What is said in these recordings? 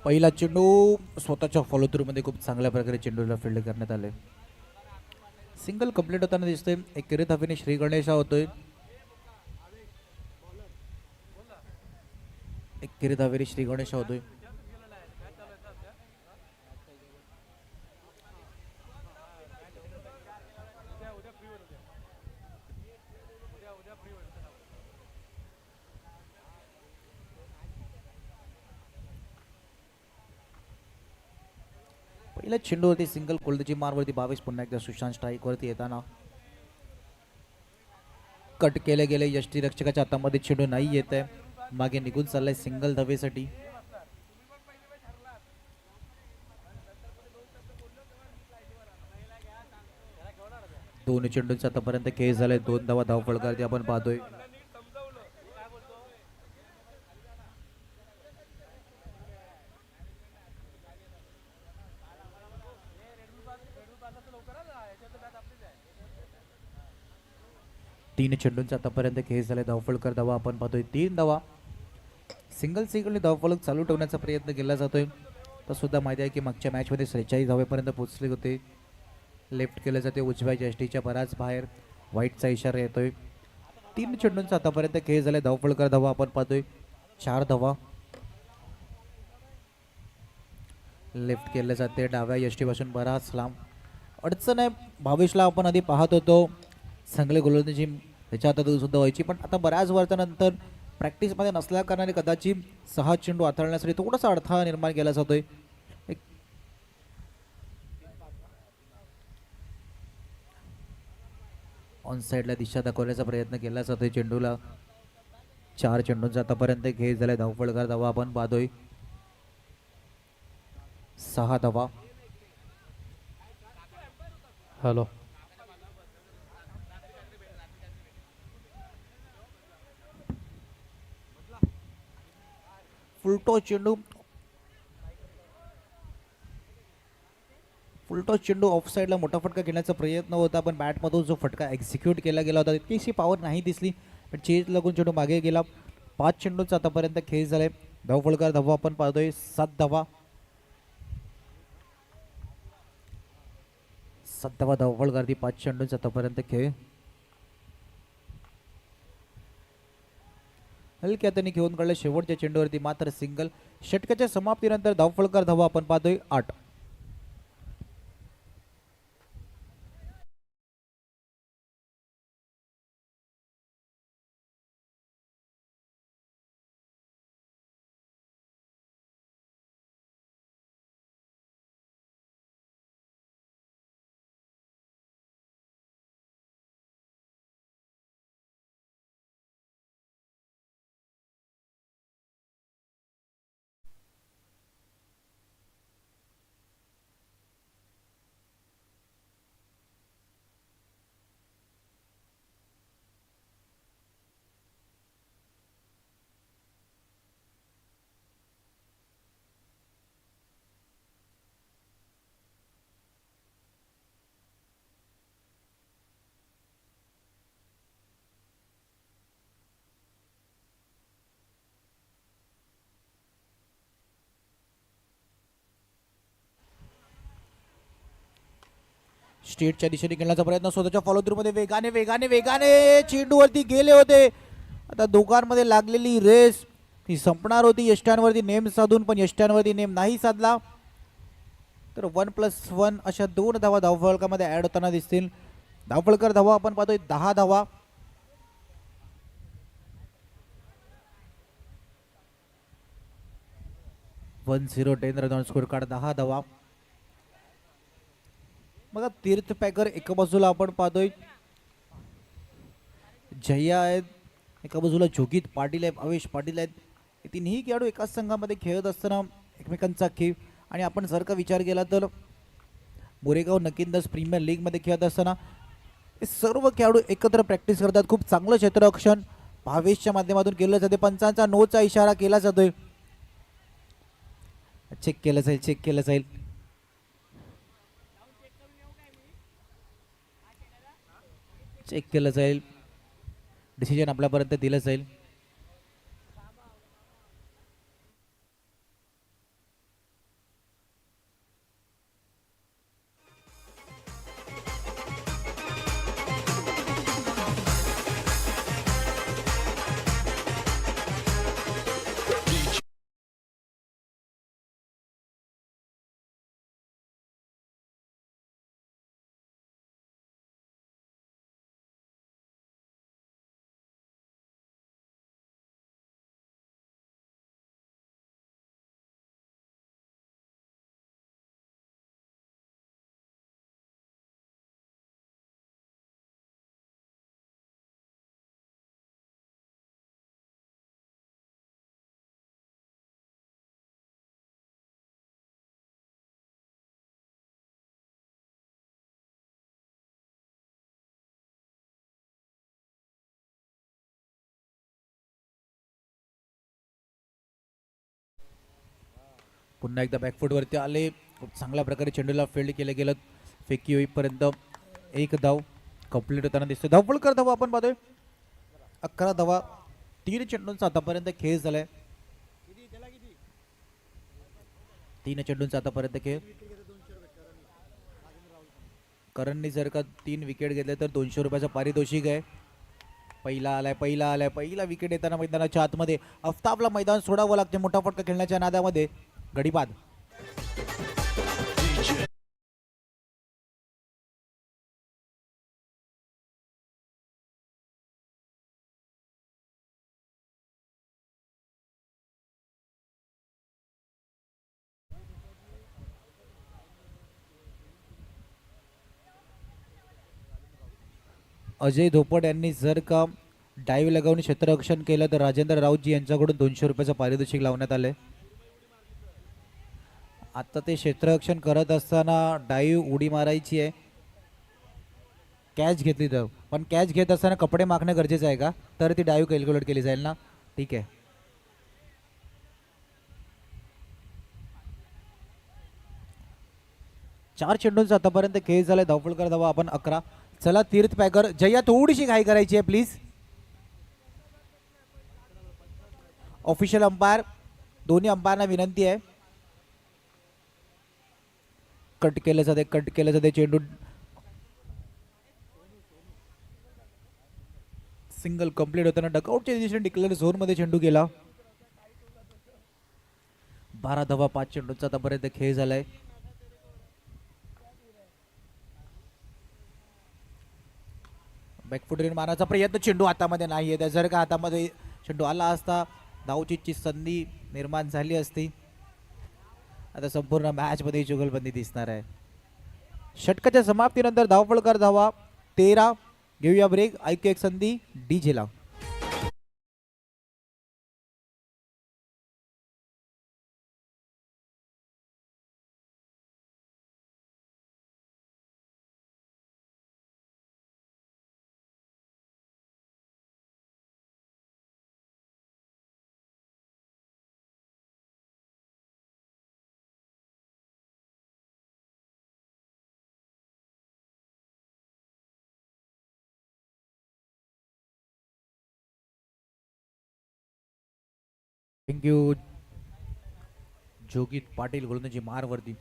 पहिला चेंडू स्वतःच्या फॉलो थ्रू मध्ये खूप चांगल्या प्रकारे चेंडूला फील्ड करण्यात आले. सिंगल कंप्लीट होताना दिसतोय. एकेरी धावेने श्री गणेशा होतोय. एकेरी धावेने श्री गणेशा होतोय. पहिल्या चेंडूवरती सिंगल कोलदची मारवरती 22. पुन्हा एकदा सुशांत स्ट्राईक वरती येताना कट केले गेले. यष्टी रक्षकाच्या हातामध्ये चेंडू नाही येत आहे. मागे निघून चाललाय सिंगल धावेसाठी. दोन चेंडूंचा आतापर्यंत खेळ झालाय. 2 धावा धावफलकावरती आपण पाहतोय. तीन चेंडूंचा आतापर्यंत खेळ झालाय. धावफलकर धावा आपण पाहतोय 3 धावा. सिंगल सिंगल धावफलक चालू ठेवण्याचा प्रयत्न केला जातोय. तर सुद्धा माहिती आहे की मागच्या मॅचमध्ये 43 धावेपर्यंत पोहोचले होते. लेफ्ट केले जाते उजव्या यष्टीच्या बराच बाहेर. व्हाईटचा इशारा येतोय. 3 चेंडूंचा आतापर्यंत खेळ झालाय. धावफलकर धावा आपण पाहतोय 4 धावा. लेफ्ट केले जाते डाव्या यष्टीपासून बराच लांब. अडचण आहे. 22ला आपण आधी पाहत होतो चांगले गोलंदाजी त्याच्या हातात सुद्धा व्हायची, पण आता बऱ्याच वर्षानंतर प्रॅक्टिसमध्ये नसल्या कारणाने कदाचित 6 चेंडू हाताळण्यासाठी थोडासा अडथळा निर्माण केला जातोय. ऑन साईडला दिशा दाखवण्याचा प्रयत्न केला जातोय चेंडूला. 4 चेंडूंचा आतापर्यंत खेळ झालाय. धावफलकार धावा आपण पाहतोय 6 धावा. हॅलो फुलटॉस चेंडू ऑफ साईडला मोठा फटका घेण्याचा प्रयत्न होता, पण बॅटमधून जो फटका एक्झिक्यूट केला गेला होता तितकीशी पॉवर नाही दिसली, पण चेज लागून चेंडू मागे गेला. 5 चेंडूंचा आतापर्यंत खेळ झालाय. धावफलकार धावा आपण पाहतोय 7 धावा. 7 धावा धावफलकार ती 5 चेंडूंचा आतापर्यंत खेळ. हलक्या हाताने घेऊन काढलं शेवटच्या चेंडूवरती मात्र सिंगल. षटकाच्या समाप्तीनंतर धावफलकार धावा आपण पाहतोय 8. स्टेटच्या दिशेने खेळण्याचा प्रयत्न स्वतःच्या फॉलो थ्रू मध्ये वेगाने वेगाने वेगाने चेंडूवरती गेले होते. आता दोघांमध्ये लागलेली रेस ती संपणार होती यष्ट्यांवरती नेम साधून, पण यष्ट्यांवरती नेम नाही साधला. तर 1+1 अशा 2 धावा धावफलकामध्ये ऍड होताना दिसतील. धावफलकर धावा आपण पाहतोय 10 धावा. वन 0 रन स्कोर कार्ड 10 धावा. बघा तीर्थ पॅकर एका बाजूला आपण पाहतोय जया आहेत, एका बाजूला जोगित पाटील आहेत, अवेश पाटील आहेत. हे तिन्ही खेळाडू एकाच संघामध्ये खेळत असताना एकमेकांचा खेळ. आणि आपण जर का विचार केला तर मोरेगाव नकिंदस प्रीमियर लीग मध्ये खेळत असताना हे सर्व खेळाडू एकत्र प्रॅक्टिस करतात. खूप चांगलं क्षेत्ररक्षण भावेशच्या माध्यमातून केलं जाते. पंचांचा नोचा इशारा केला जातोय. चेक केलं जाईल, चेक केलं जाईल. चेक केलं जाईल. डिसिजन आपल्यापर्यंत दिलं जाईल. पुन्हा एकदा बॅकफूटवरती आले, खूप चांगल्या प्रकारे चेंडूला फील्ड केलं गेलं, फेकी होईपर्यंत एक धाव कंप्लीट होताना दिसतोय. धावपळ धावा आपण पाहतोय 11 धावा, 3 चेंडूंचा आतापर्यंत खेळ झालाय. 3 चेंडूंचा आतापर्यंत खेळ. करणनी जर का 3 विकेट घेतले तर 200 रुपयाचं पारितोषिक आहे. पहिला विकेट येताना मैदानाच्या आतमध्ये आफताबला मैदान सोडावं लागते मोठा फटका खेळण्याच्या नादामध्ये. गडीबाद. अजय धोपड यांनी जर का डाईव्ह लगावून क्षेत्ररक्षण केलं तर राजेंद्र राऊतजी यांच्याकडून 200 रुपयाचं पारितोषिक लावण्यात आलंय. आता ते क्षेत्ररक्षण करत असताना डाईव्ह उडी मारायची आहे, कॅच घेतली तर. पण कॅच घेत असताना कपडे मागणं गरजेचं आहे का, तर ती डाईव्ह कॅल्क्युलेट केली जाईल ना. ठीक आहे. चार चेंडूंचा आतापर्यंत खेळ झालाय. धावपळ धावा आपण 11. चला तीर्थ पॅकर जया थोडीशी घाई करायची आहे प्लीज. ऑफिशियल अंपायर दोन्ही अंपायरना विनंती आहे. कट केलं जाते चेंडू. सिंगल कंप्लीट होताना डकआउटच्या दिशेने डिक्लेअर झोनमध्ये चेंडू गेला. 12 धावा 5 चेंडूंचा आतापर्यंत खेळ झालाय. बॅकफुट मारण्याचा प्रयत्न, चेंडू हातामध्ये नाही आहे. जर का हातामध्ये चेंडू आला असता धावचीची संधी निर्माण झाली असती. आता संपूर्ण मॅच मध्ये जुगलबंदी दिसणार आहे. षटकाच्या समाप्तीनंतर धावपळकर धावा 13. घेऊया ब्रेक, ऐकू एक संधी डीजेला. थँक्यू. जोगित पाटील गोलंदाजी मारवरती.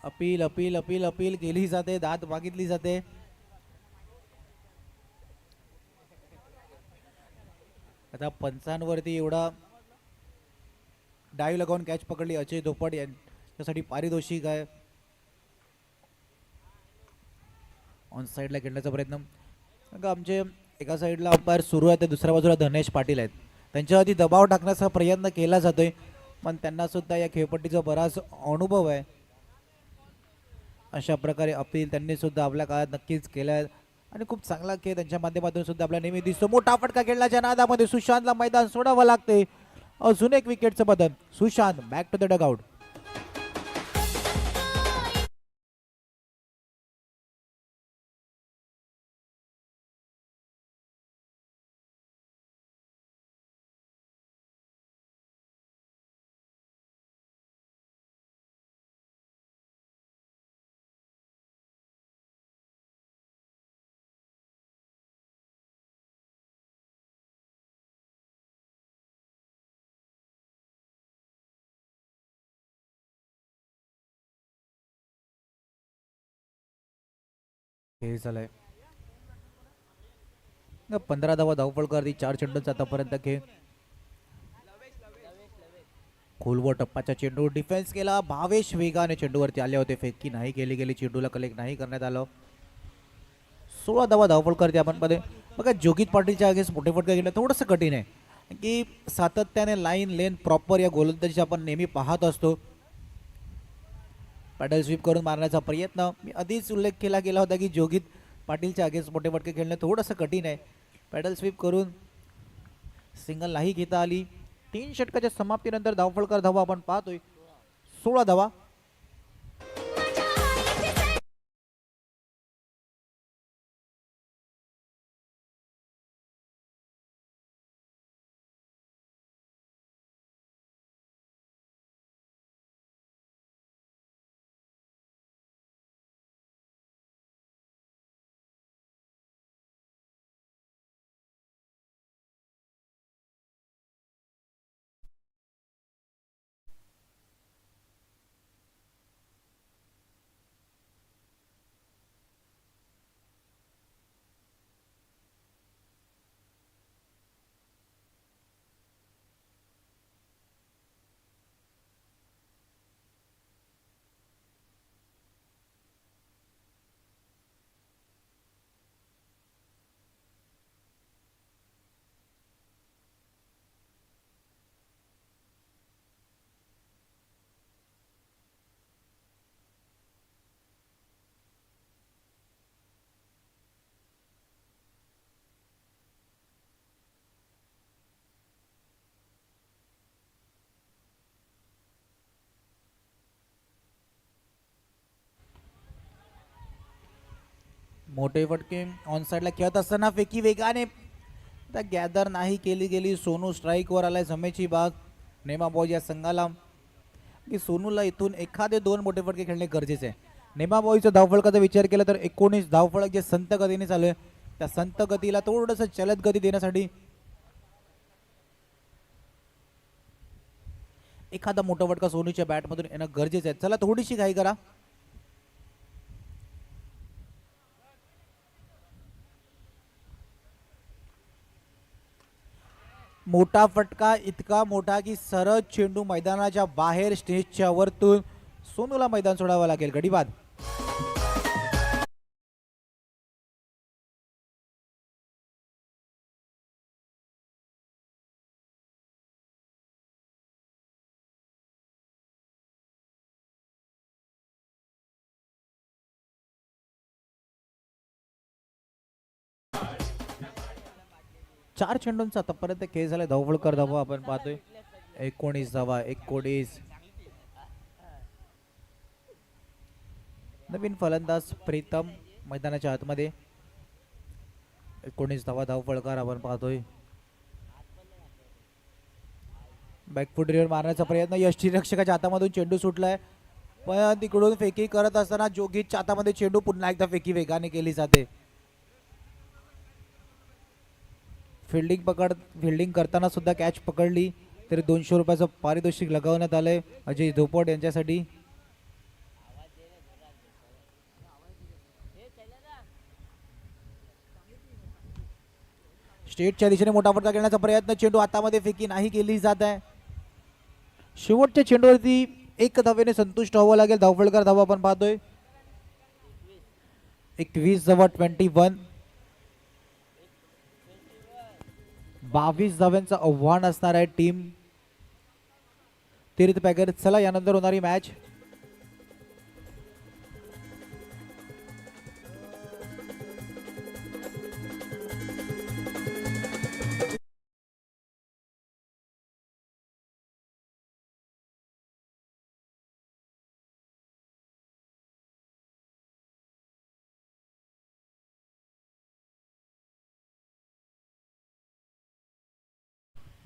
अपील अपील अपील अपील केली जाते, दाद मागितली जाते. आता पंचांवरती एवढा डाईव्ह लगावून कॅच पकडली अजय धोपड यांच्यासाठी पारितोषिक आहे. ऑन साईडला खेळण्याचा प्रयत्न. आमचे एका साईडला अंपायर सुरू आहे तर दुसऱ्या बाजूला धनेश पाटील आहेत. त्यांच्यावरती दबाव टाकण्याचा प्रयत्न केला जातोय, पण त्यांना सुद्धा या खेळपट्टीचा बराच अनुभव आहे. अशा प्रकारे अपील त्यांनी सुद्धा आपल्या काळात नक्कीच केला आहे आणि खूप चांगला खेळ त्यांच्या माध्यमातून सुद्धा आपल्याला नेहमी दिसतो. मोठा फटका खेळण्याच्या नादामध्ये सुशांतला मैदान सोडावं लागते. अजून एक विकेटचं बदल. Sushant back to the dugout. हे झालंय 15 धावा धावपळ 4 चेंडूंचा आतापर्यंत खेळ. खोलवर टप्पाचा चेंडू डिफेन्स केला. भावेश वेगाने चेंडूवरती आले होते, फेकी नाही केली गेली, चेंडूला कलेक्ट नाही करण्यात आलं. 16 धावा धावपळ करते आपण मध्ये. बघा जोगित पाटीलच्या अगेन्स्ट मोठे फटका घेणं थोडंसं कठीण आहे की सातत्याने लाईन लेन प्रॉपर या गोलंदाजीचा आपण नेहमी पाहत असतो. पॅडल स्वीप करून मारण्याचा प्रयत्न. मी आधीच उल्लेख केला गेला होता की जोगित पाटीलच्या अगेन्स्ट मोठे फटके खेळणं थोडंसं कठीण आहे. पॅडल स्वीप करून सिंगल नाही घेता आली. 3 षटकाच्या समाप्तीनंतर धावफलकार धावा आपण पाहतोय 16 धावा. मोठे फटके ऑन साइडला खेळत असताना फेकी वेगाने गॅदर नाही केली गेली. सोनू स्ट्राईकवर आलाय. जमेची बाग नेमा बॉयज या संघाला की सोनूला इथून एखादे 2 मोठे फटके खेळणे गरजेचे आहे. नेमा बॉयचा धावफलकाचा विचार केला तर 19 धावफलक जे संत गतीने चालू आहे त्या संत गतीला थोडंसं चलत गती देण्यासाठी एखादा मोठा फटका सोनूच्या बॅटमधून येणं गरजेचं आहे. चला थोडीशी घाई करा. मोठा फटका इतका मोठा की सरळ चेंडू मैदानाच्या बाहेर स्टेजच्या वरतून सोनूला मैदान सोडावं लागेल. गडी बाद. चार चेंडूंचा आतापर्यंत खेळ झाला. धावफलकर धावा आपण पाहतोय 19 धावा. 19 नवीन फलंदाज प्रीतम मैदानाच्या आतमध्ये. 19 धावा धावफलकार आपण पाहतोय. बॅकफुट रिव्हर मारण्याचा प्रयत्न. यष्टीरक्षकाच्या हातामधून चेंडू सुटलाय पण तिकडून फेकी करत असताना जोगीच्या हातामध्ये चेंडू पुन्हा एकदा फेकी वेगाने केली जाते. फिल्डिंग करताना सुद्धा कॅच पकडली तरी 200 रुपयाचं पारितोषिक लगावण्यात आलंय अजय धोपट यांच्यासाठी. स्टेटच्या दिशेने मोठा फटका खेळण्याचा प्रयत्न. चेंडू हातामध्ये फेकी नाही केली जात आहे. शेवटच्या चेंडूवरती 1 धावेने संतुष्ट व्हावं लागेल. धावफलकार धावा आपण पाहतोय 21 धावा 21. 22 धाव्यांचं आव्हान असणार आहे टीम तीर्थ पॅगर. चला यानंतर होणारी मॅच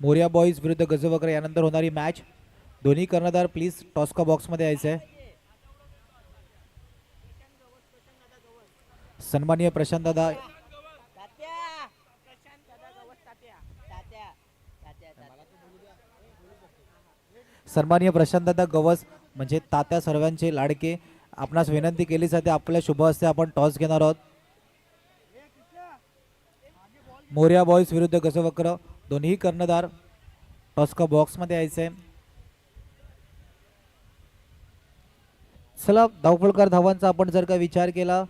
मोरिया बॉईज विरुद्ध गजवकर. यानंतर होणारी मॅच. दोन्ही कर्णधार प्लीज टॉस्का बॉक्समध्ये यायचं आहे. सन्माननीय प्रशांत दादा गवस म्हणजे तात्या सर्वांचे लाडके. आपणास विनंती केली जाते आपल्या शुभ हस्ते आपण टॉस घेणार आहोत. मोरिया बॉईज विरुद्ध गजवक्र. दोन्ही कर्णधार टॉस्का बॉक्समध्ये यायचे. चला धावफलकार धावांचा आपण जर का विचार केला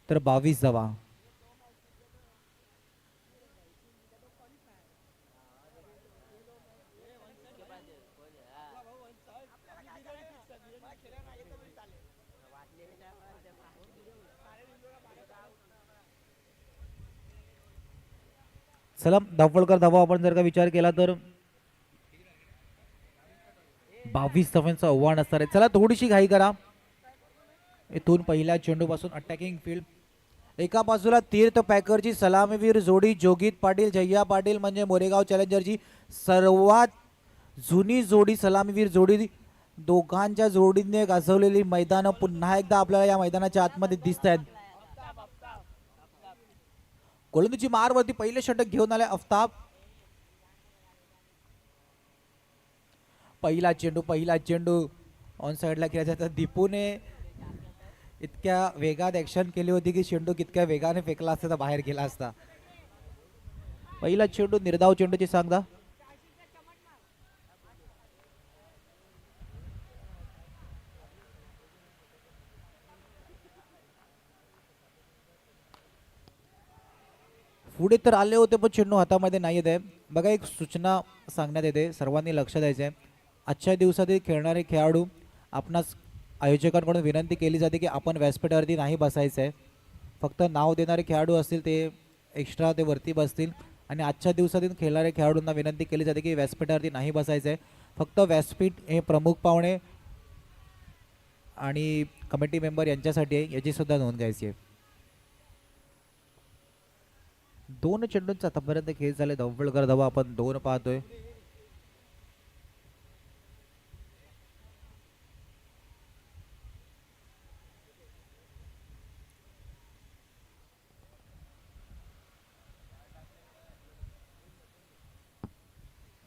तर 22 धावा. चला धावपळकर धावा आपण जर का विचार केला तर 22 धावांचं आव्हान असणार आहे. चला थोडीशी घाई करा. इथून पहिल्या चेंडूपासून अटॅकिंग फील्ड. एका बाजूला तीर्थ पॅकरची सलामीवीर जोडी जोगीत पाटील जय्या पाटील म्हणजे मोरेगाव चॅलेंजरची सर्वात जुनी जोडी सलामीवीर जोडी. दोघांच्या जोडीने गाजवलेली मैदानं पुन्हा एकदा आपल्याला या मैदानाच्या आतमध्ये दिसत आहेत. गोलंदाजी मारवरती पहिले षटक घेऊन आले आफताब. पहिला चेंडू ऑन साइडला केला जातात. दीपूने इतक्या वेगात ऍक्शन केली होती की चेंडू कितक्या वेगाने फेकला असता तर बाहेर गेला असता. पहिला चेंडू निर्धाव चेंडूची सांगता. पुढे तर आले होते पण चेंडू हातामध्ये नाही येत आहे. बघा एक सूचना सांगण्यात येते, सर्वांनी लक्ष द्यायचं आहे. आजच्या दिवसातील खेळणारे खेळाडू आपणास आयोजकांकडून विनंती केली जाते की आपण व्यासपीठावरती नाही बसायचं आहे. फक्त नाव देणारे खेळाडू असतील ते एक्स्ट्रा ते वरती बसतील आणि आजच्या दिवसातील खेळणारे खेळाडूंना विनंती केली जाते की व्यासपीठावरती नाही बसायचं आहे. फक्त व्यासपीठ हे प्रमुख पाहुणे आणि कमिटी मेंबर यांच्यासाठी आहे, याची सुद्धा नोंद घ्यायची आहे. 2 चेंडूंचा आतापर्यंत खेळ झाले. धावपळकर धावा आपण 2 पाहतोय.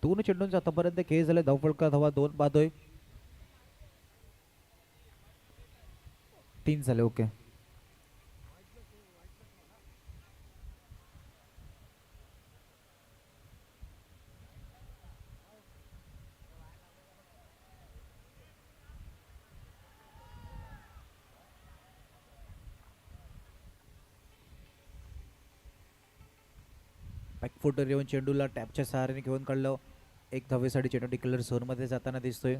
दोन चेंडूंचा आतापर्यंत खेळ झाले. धावपळकर धावा 2 पाहतोय. 3 झाले. ओके. बॅकफुटर येऊन चेंडूला टॅपच्या सहाऱ्याने घेऊन काढलं. एक धावेसाठी चेंडू डिक्लेअर झोनमध्ये जाताना दिसतोय.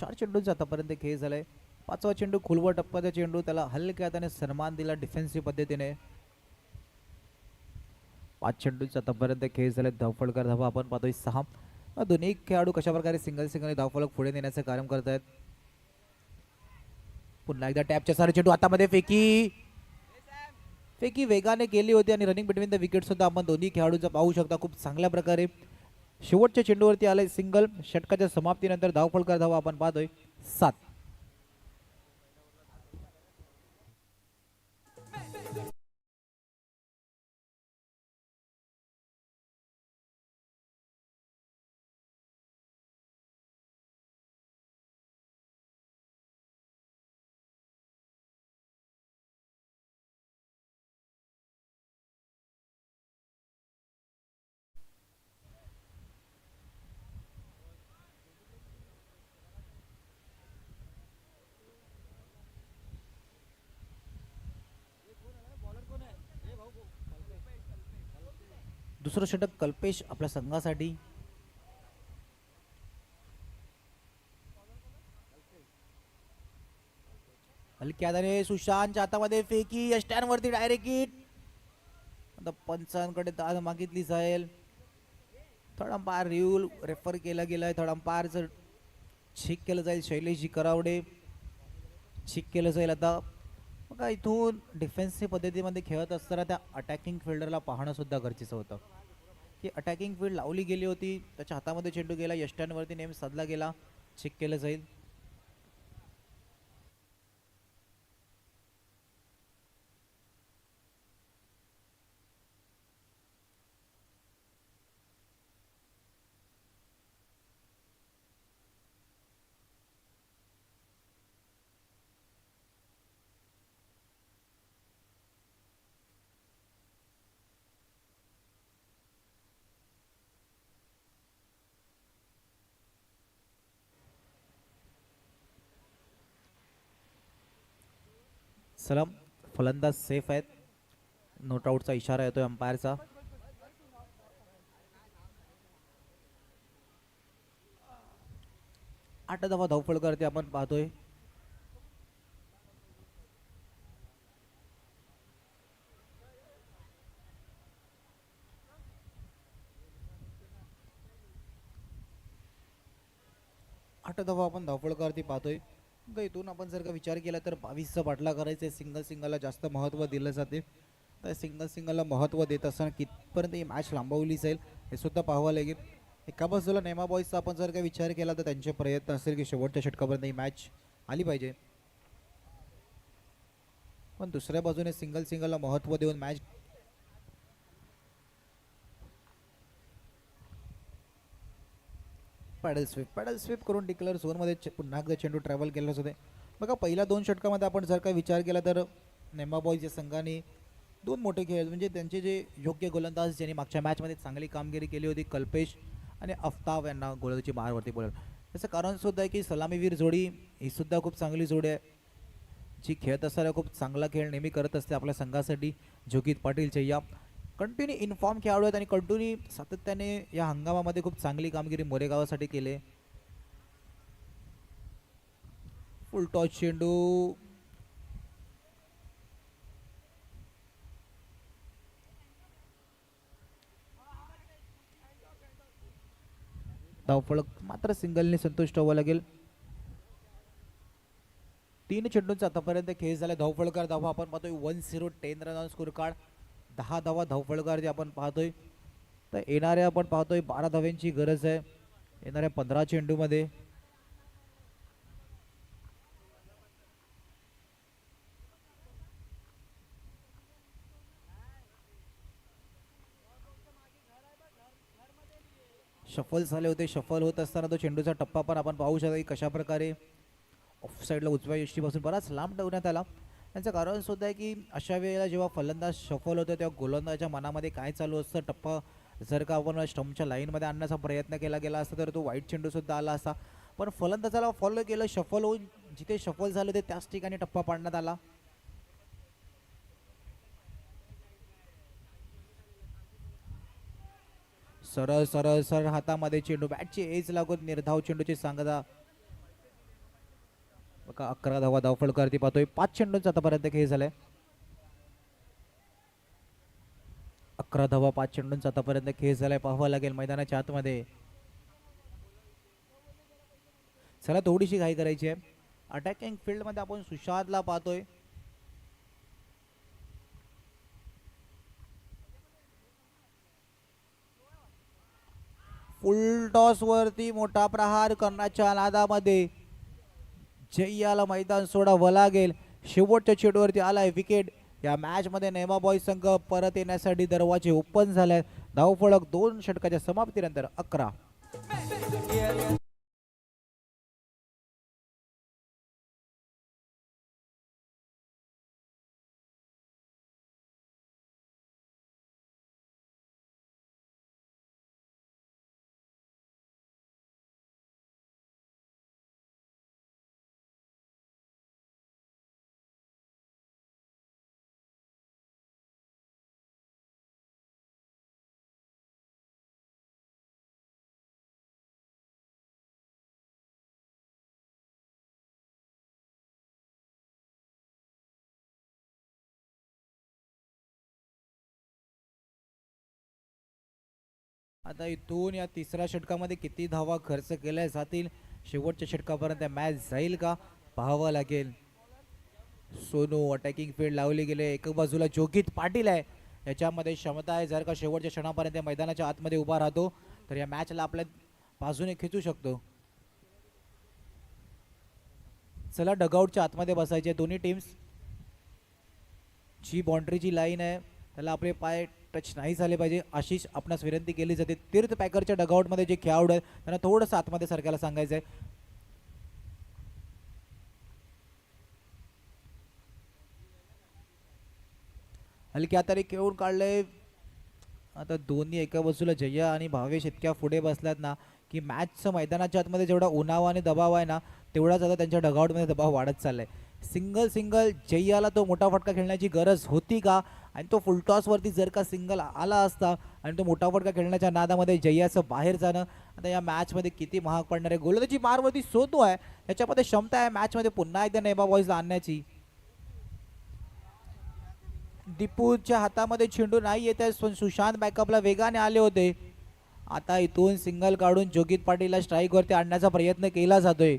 चार चेंडूंचा आतापर्यंत खेळ झालाय. 5वा चेंडू खुलवा टप्प्याचा चेंडू, त्याला हलक्या त्याने सन्मान दिला डिफेन्सिव्ह पद्धतीने. 5 चेंडूंचा आतापर्यंत खेळ झाले. धावफलकार धावा आपण पाहतोय 6. दोन्ही खेळाडू कशा प्रकारे सिंगल धावफलक पुढे नेण्याचं काम करत आहेत. पुन्हा एकदा टॅपच्या सारे चेंडू हातामध्ये फेकी वेगाने गेली होती आणि रनिंग बिटवीन द विकेट सुद्धा आपण दोन्ही खेळाडूंचा पाहू शकता. खूप चांगल्या प्रकारे शेवटच्या चेंडूवरती आले सिंगल. षटकाच्या समाप्तीनंतर धावफलकार धावा आपण पाहतोय 7. दुसरं षटक कल्पेश आपल्या संघासाठी. हलक्याने सुशांतच्या हातामध्ये फेकी यष्ट्यांवरती डायरेक्ट हिट. आता पंचांकडे दाद मागितली जाईल. थर्ड अंपायर रिव्ह्यू रेफर केला गेलाय. थर्ड अंपायरचं चेक केलं जाईल. शैलेशजी करावडे चेक केलं जाईल. आता बघा इथून डिफेन्सिव्ह पद्धतीमध्ये खेळत असताना त्या अटॅकिंग फिल्डरला पाहणं सुद्धा गरजेचं होतं की अटॅकिंग फील्ड लावली गेली होती, त्याच्या हातामध्ये चेंडू गेला, यष्ट्यांवरती नेम साधला गेला. चेक केलं जाईल. सलाम. फलंदाज सेफ आहेत. नोट आउटचा इशारा येतोय अंपायरचा. आठ धावा धावफळ करते आपण पाहतोय. 8 धावा आपण धावफलकावरती पाहतोय. तर इथून आपण जर का विचार केला तर 22चा बाटला करायचा, सिंगलला जास्त महत्त्व दिलं जाते. तर सिंगलला महत्त्व देत असताना कितपर्यंत ही मॅच लांबवली जाईल हे सुद्धा पाहावं लागेल. एका बाजूला नेमा बॉयजचा आपण जर का विचार केला तर त्यांचे प्रयत्न असेल की शेवटच्या षटकापर्यंत ही मॅच आली पाहिजे, पण दुसऱ्या बाजूने सिंगलला महत्त्व देऊन मॅच पॅडल स्वीप करून डिक्लेअर झोनमध्ये पुन्हा एकदा चेंडू ट्रॅव्हल केलाच होते. बघा पहिल्या 2 षटकामध्ये आपण जर का विचार केला तर नेमा बॉयज या संघाने 2 मोठे खेळ म्हणजे त्यांचे जे योग्य गोलंदाज ज्यांनी मागच्या मॅचमध्ये चांगली कामगिरी केली होती, कल्पेश आणि अफ्ताब यांना गोलंदाजी मारवरती बोलवलं. त्याचं कारण सुद्धा आहे की सलामीवीर जोडी ही सुद्धा खूप चांगली जोडी आहे, जी खेळत असताना खूप चांगला खेळ नेहमी करत असते आपल्या संघासाठी. जोगित पाटील चैया कंटिन्यू इन्फॉर्म खेळाडू आहेत आणि कंटिन्यू सातत्याने या हंगामामध्ये खूप चांगली कामगिरी मोरेगावासाठी केले. फुल टॉस चेंडू धावफलक मात्र सिंगलने संतुष्ट व्हावं लागेल. 3 चेंडूंचा आतापर्यंत खेळ झाला. धावफलकार धावा आपण पाहतोय 10 रन स्कोर कार्ड, 10 धावा धावफलकार जे आपण पाहतोय. तर येणाऱ्या आपण पाहतोय 12 धाव्यांची गरज आहे येणाऱ्या 15 चेंडूमध्ये. शफल झाले होते. शफल होत असताना तो चेंडूचा टप्पा पण आपण पाहू शकता की कशा प्रकारे ऑफ साईडला उजव्या यष्टीपासून बराच लांब ठेवण्यात आला. त्यांचं कारण सुद्धा आहे की अशा वेळेला जेव्हा फलंदाज शफल होतं तेव्हा गोलंदाजाच्या मनामध्ये काय चालू असतं, टप्पा जर का आपण स्टंपच्या लाईनमध्ये आणण्याचा प्रयत्न केला गेला असता तर तो वाईट चेंडूसुद्धा आला असता, पण फलंदाजाला फॉलो केलं. शफल होऊन जिथे शफल झालं ते त्याच ठिकाणी टप्पा पाडण्यात आला. सरळ सरळ सरळ हातामध्ये चेंडू, बॅटची एज लागून निर्धाव चेंडूची सांगता. बघा 11 धावा धावफलकारती पाहतोय. 5 चेंडूंचा आतापर्यंत खेळ झालाय. 11 धावा 5 चेंडूंचा आतापर्यंत खेळ झालाय. पाहावं लागेल मैदानाच्या आतमध्ये. चला थोडीशी घाई करायची आहे. अटॅकिंग फील्डमध्ये आपण सुशांतला पाहतोय. फुल टॉस वरती मोठा प्रहार करण्याच्या नादामध्ये जय्याला मैदान सोडावं लागेल. शेवटच्या चेंडूवरती आलाय विकेट. या मॅच मध्ये नेमा बॉयज संघ परत येण्यासाठी दरवाजे ओपन झाले. धावफलक 2 षटकाच्या समाप्तीनंतर 11. आता इथून या 3ऱ्या षटकामध्ये किती धावा खर्च केल्या जातील, शेवटच्या षटकापर्यंत मॅच जाईल का पाहावं लागेल. सोनू अटॅकिंग फील्ड लावली गेले. एक बाजूला जोगित पाटील आहे, याच्यामध्ये क्षमता आहे. जर का शेवटच्या क्षणापर्यंत मैदानाच्या आतमध्ये उभा राहतो तर या मॅचला आपल्या बाजूने खेचू शकतो. चला डगआउटच्या आतमध्ये बसायचे दोन्ही टीम्स. जी बाउंड्रीची लाईन आहे त्याला आपले पाय टच नाही झाले पाहिजे. आशिष आपणास विनंती केली जाते. तीर्थ पॅकरच्या डगआउटमध्ये जे खेळाडू आहेत त्यांना थोडंसं आतमध्ये सरकायला सांगायचं आहे. हलकी हाताने खेळून काढले. आता दोन्ही एका बाजूला जय्या आणि भावेश इतक्या पुढे बसल्यात ना की मॅचचं मैदानाच्या आतमध्ये जेवढा उन्हावा आणि दबाव आहे ना तेवढाच आता त्यांच्या डगआउटमध्ये दबाव वाढत चाललाय. सिंगल जय्याला तो मोठा फटका खेळण्याची गरज होती का, आणि तो फुलटॉसवरती जर का सिंगल आला असता आणि तो मोठा फटका खेळण्याच्या नादामध्ये जय्याचं बाहेर जाणं आता या मॅचमध्ये किती महाग पडणार आहे. गोलंदाजी मारवरती सोतो आहे, त्याच्यामध्ये क्षमता आहे मॅचमध्ये पुन्हा एकदा नेमा बॉयजला आणण्याची. दीपूच्या हातामध्ये चेंडू नाही येत आहे. सुशांत बॅकअपला वेगाने आले होते. आता इथून सिंगल काढून जोगित पाटीलला स्ट्राईकवरती आणण्याचा प्रयत्न केला जातोय,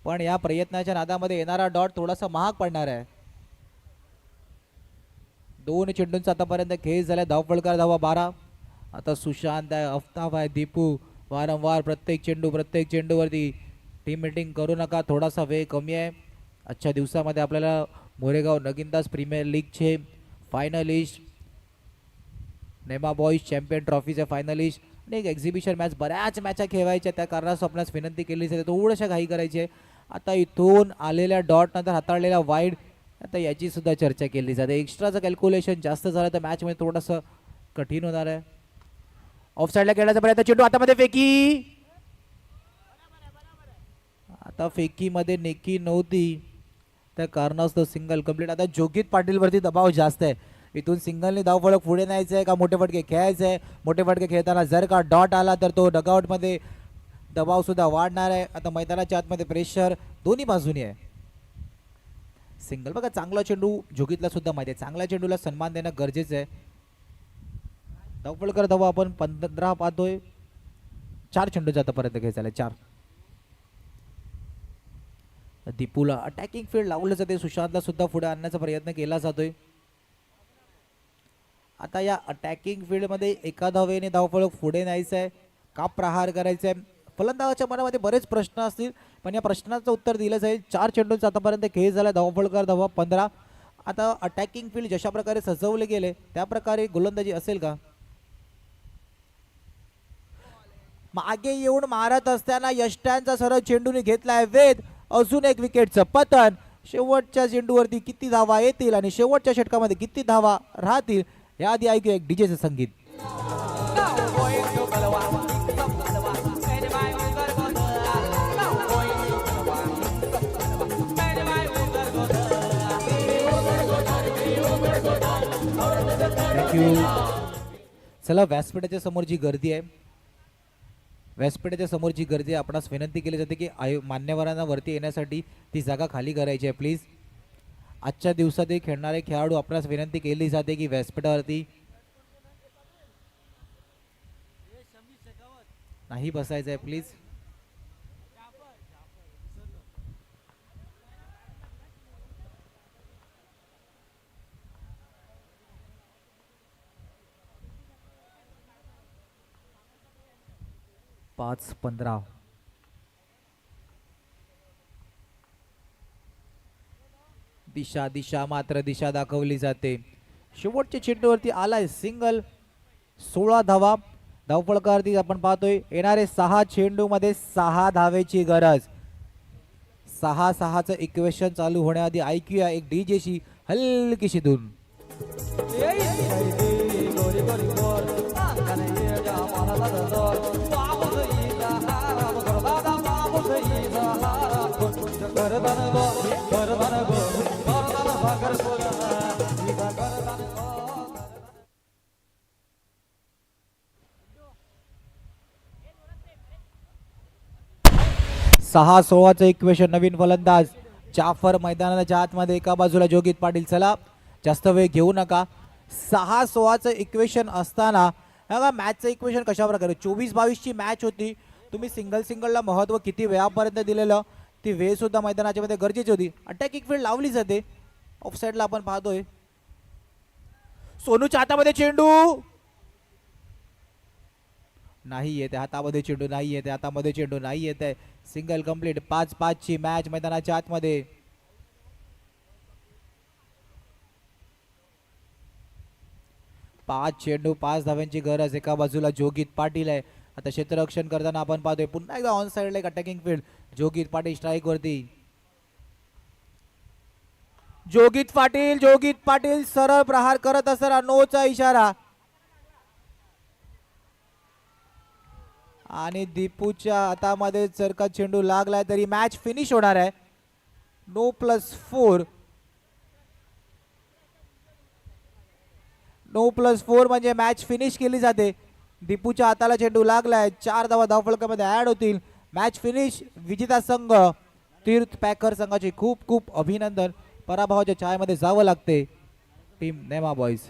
पण या प्रयत्नाच्या नादामध्ये येणारा डॉट थोडासा महाग पडणार आहे. 2 चेंडूंचा आतापर्यंत खेळ झाला. धावफलकार धावा 12. आता सुशांत आहे, अफ्ताब आहे, दीपू वारंवार प्रत्येक चेंडूवरती टीम मीटिंग करू नका, थोडासा वेळ कमी आहे. आजच्या दिवसामध्ये आपल्याला मोरेगाव नगीनदास प्रीमियर लीगचे फायनलिस्ट, नेमा बॉईज चॅम्पियन ट्रॉफीचे फायनलिस्ट आणि एक एक्झिबिशन मॅच, बऱ्याच मॅचा खेळायच्या, त्या कारणास आपणास विनंती केली जाते थोड्याशा घाई करायची आहे. आता इथून आलेल्या डॉट नंतर हाताळलेला वाईड, आता याची सुद्धा चर्चा केली जाते. एक्स्ट्राचं कॅल्क्युलेशन जास्त झालं तर मॅचमध्ये थोडंसं कठीण होणार आहे. ऑफ साईडला खेळण्याचा प्रयत्न, चेंडू हातामध्ये फेकी, आता फेकीमध्ये नेकी नव्हती त्या कारणास्तव सिंगल कंप्लीट. आता जोगित पाटीलवरती दबाव जास्त आहे. इथून सिंगलने धावफलक पुढे न्यायचं आहे का मोठे फटके खेळायचे आहे. मोठे फटके खेळताना जर का डॉट आला तर तो डगआउटमध्ये दबाव सुद्धा वाढणार आहे. आता मैदानाच्या आतमध्ये प्रेशर दोन्ही बाजूनी आहे. सिंगल बघा, चांगला चेंडू जोगितला सुद्धा माहिती आहे, चांगल्या चेंडूला सन्मान देणं गरजेचं आहे. धावफलकर धावा आपण 15 पाहतोय. 4 चेंडूचा आतापर्यंत खेळ झाला, 4. दीपूला अटॅकिंग फील्ड लावलं जाते, सुशांतला सुद्धा पुढे आणण्याचा प्रयत्न केला जातोय. आता या अटॅकिंग फील्डमध्ये एका धावेने धावफलक पुढे न्यायचं आहे का प्रहार करायचा आहे. फलंदाजाच्या मनामध्ये बरेच प्रश्न असतील, पण या प्रश्नाचं उत्तर दिलं जाईल. 4 चेंडूंचा आतापर्यंत खेळ झाला, धावफलकर धावा 15. आता अटॅकिंग फील्ड जशा प्रकारे सजवले गेले त्या प्रकारे गोलंदाजी असेल का. मागे येऊन मारत असताना यष्ट्यांचा सरळ चेंडूने घेतलाय वेध, अजून एक विकेटचं पतन. शेवटच्या चेंडूवरती किती धावा येतील आणि शेवटच्या षटकामध्ये किती धावा राहतील याआधी ऐकूया एक डीजेचं संगीत. थँक्यू. चला, व्यासपीठाच्या समोर जी गर्दी आहे, व्यासपीठाच्या समोर जी गर्दी आहे, आपणास विनंती केली जाते की मान्यवरांना वरती येण्यासाठी ती जागा खाली करायची आहे प्लीज. आजच्या दिवसात खेळणारे खेळाडू आपणास विनंती केली जाते की व्यासपीठावरती नाही बसायचं आहे प्लीज. पाच 15. दिशा मात्र दिशा दाखवली जाते. शेवटच्या चेंडूवरती आलाय सिंगल, 16 धावा. धावफलकावरती आपण पाहतोय येणारे 6 चेंडूमध्ये 6 धावेची गरज. 6-6चं इक्वेशन चालू होण्याआधी ऐकूया एक डीजेची हलकीशी धून. सहा 16चं इक्वेशन. नवीन फलंदाज जाफर मैदानाच्या आतमध्ये, एका बाजूला जोगित पाटील. चला, जास्त वेळ घेऊ नका. 6-16चं इक्वेशन असताना बघा मॅचचं इक्वेशन कशा प्रकारे 24-22 ची मॅच होती. तुम्ही सिंगलला महत्व किती वेळापर्यंत दिलेलं, ती वेळ सुद्धा मैदानाच्या मध्ये गरजेची होती. अटॅकिंग फील्ड लावली जाते. ऑफसाईडला आपण पाहतोय सोनूच्या हातामध्ये चेंडू नाही येते, हातामध्ये चेंडू नाही येते, हातामध्ये चेंडू नाही येते. Single complete. 5-5 ची मॅच मैदानाच्या आतमध्ये. पाच चेंडू 5 धाव्यांची गरज. एका बाजूला जोगित पाटील आहे. आता क्षेत्ररक्षण करताना आपण पाहतोय पुन्हा एकदा ऑन साइडला एक अटॅकिंग फील्ड. जोगित पाटील स्ट्राईक वरती. जोगित पाटील सरळ प्रहार करत असताना नोचा इशारा. आणि दीपूच्या हातामध्ये जर का चेंडू लागलाय तरी मॅच फिनिश होणार आहे. नो प्लस फोर म्हणजे मॅच फिनिश केली जाते. दीपूच्या हाताला चेंडू लागलाय. 4 धावा धावफलकामध्ये ऍड होतील. Match finish. विजेता संघ तीर्थ पॅकर संघाचे खूप खूप अभिनंदन. पराभवाच्या छायेमध्ये जावं लागते टीम नेमा बॉईज.